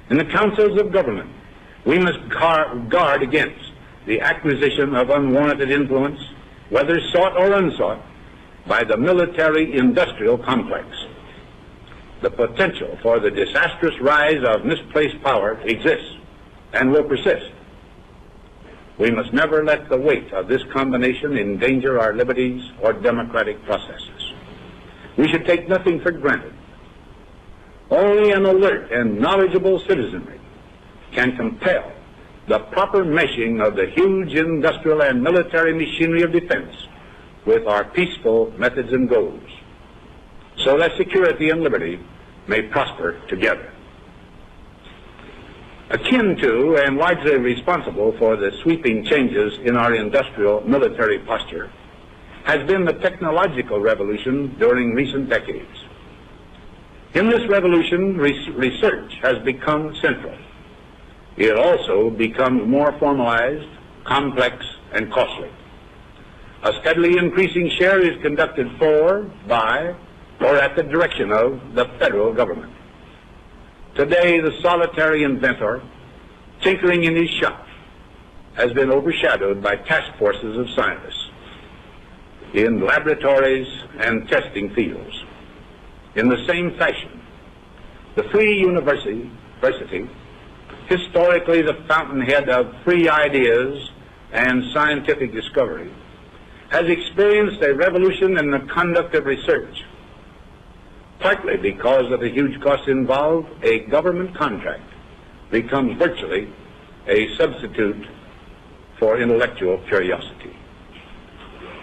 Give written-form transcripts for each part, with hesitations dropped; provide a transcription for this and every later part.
In the councils of government, we must guard against the acquisition of unwarranted influence, whether sought or unsought, by the military-industrial complex. The potential for the disastrous rise of misplaced power exists and will persist. We must never let the weight of this combination endanger our liberties or democratic processes. We should take nothing for granted. Only an alert and knowledgeable citizenry can compel the proper meshing of the huge industrial and military machinery of defense with our peaceful methods and goals, so that security and liberty may prosper together. Akin to and largely responsible for the sweeping changes in our industrial military posture has been the technological revolution during recent decades. In this revolution, research has become central. It also becomes more formalized, complex, and costly. A steadily increasing share is conducted for, by, or at the direction of the federal government. Today, the solitary inventor, tinkering in his shop, has been overshadowed by task forces of scientists in laboratories and testing fields. In the same fashion, the Free University, historically the fountainhead of free ideas and scientific discovery, has experienced a revolution in the conduct of research. Partly because of the huge costs involved, a government contract becomes virtually a substitute for intellectual curiosity.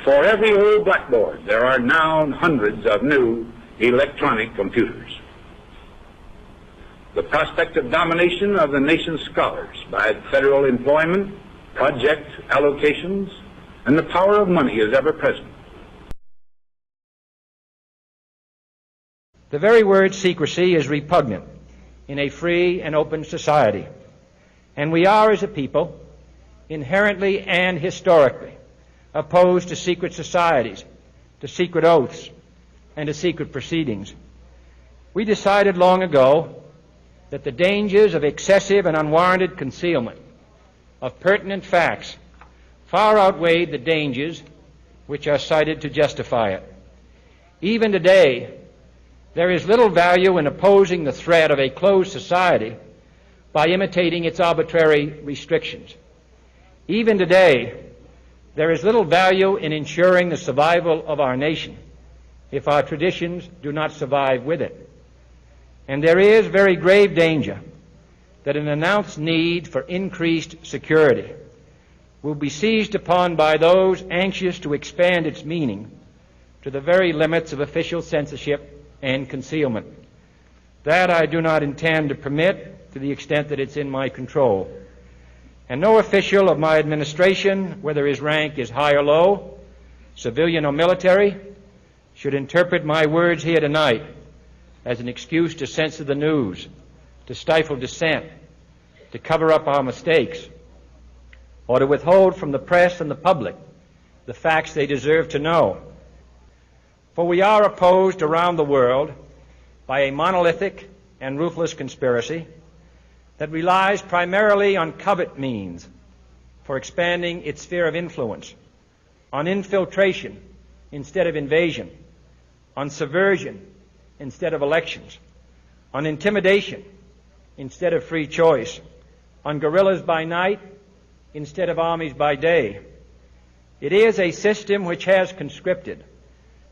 For every old blackboard, there are now hundreds of new electronic computers. The prospect of domination of the nation's scholars by federal employment, project allocations, and the power of money is ever present. The very word secrecy is repugnant in a free and open society, and we are, as a people, inherently and historically opposed to secret societies, to secret oaths, and to secret proceedings. We decided long ago that the dangers of excessive and unwarranted concealment of pertinent facts far outweighed the dangers which are cited to justify it. Even today, there is little value in opposing the threat of a closed society by imitating its arbitrary restrictions. Even today, there is little value in ensuring the survival of our nation if our traditions do not survive with it. And there is very grave danger that an announced need for increased security will be seized upon by those anxious to expand its meaning to the very limits of official censorship and concealment. That I do not intend to permit to the extent that it's in my control. And no official of my administration, whether his rank is high or low, civilian or military, should interpret my words here tonight as an excuse to censor the news, to stifle dissent, to cover up our mistakes, or to withhold from the press and the public the facts they deserve to know. For we are opposed around the world by a monolithic and ruthless conspiracy that relies primarily on covert means for expanding its sphere of influence, on infiltration instead of invasion, on subversion instead of elections, on intimidation instead of free choice, on guerrillas by night instead of armies by day. It is a system which has conscripted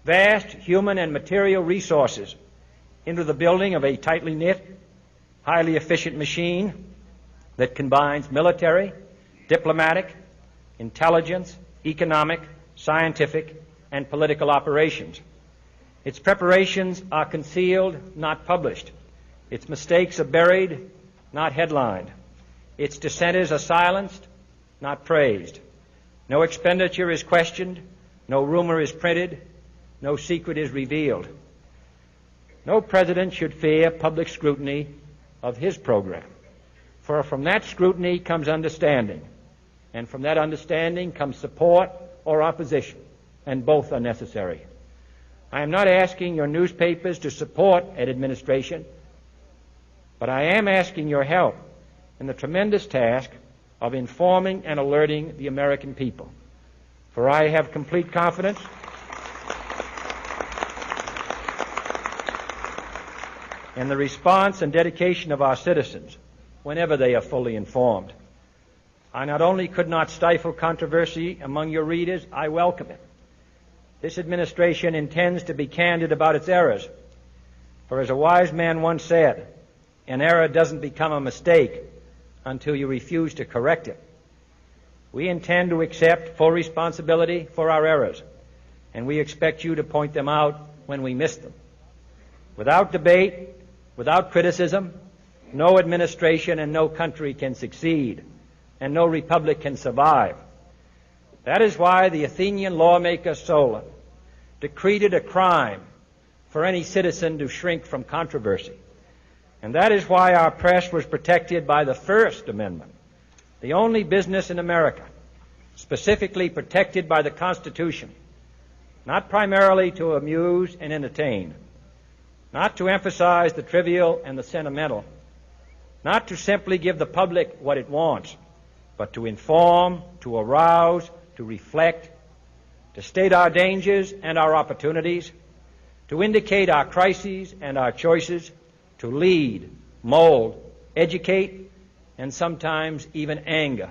vast human and material resources into the building of a tightly knit, highly efficient machine that combines military, diplomatic, intelligence, economic, scientific, and political operations. Its preparations are concealed, not published. Its mistakes are buried, not headlined. Its dissenters are silenced, not praised. No expenditure is questioned, no rumor is printed, no secret is revealed. No president should fear public scrutiny of his program, for from that scrutiny comes understanding, and from that understanding comes support or opposition, and both are necessary. I am not asking your newspapers to support an administration, But I am asking your help in the tremendous task of informing and alerting the American people. For I have complete confidence in the response and dedication of our citizens whenever they are fully informed. I not only could not stifle controversy among your readers, I welcome it. This administration intends to be candid about its errors. For as a wise man once said, an error doesn't become a mistake until you refuse to correct it. We intend to accept full responsibility for our errors, and we expect you to point them out when we miss them. Without debate, without criticism, no administration and no country can succeed, and no republic can survive. That is why the Athenian lawmaker Solon decreed it a crime for any citizen to shrink from controversy. And that is why our press was protected by the First Amendment, the only business in America specifically protected by the Constitution, not primarily to amuse and entertain, not to emphasize the trivial and the sentimental, not to simply give the public what it wants, but to inform, to arouse, to reflect, to state our dangers and our opportunities, to indicate our crises and our choices, to lead, mold, educate, and sometimes even anger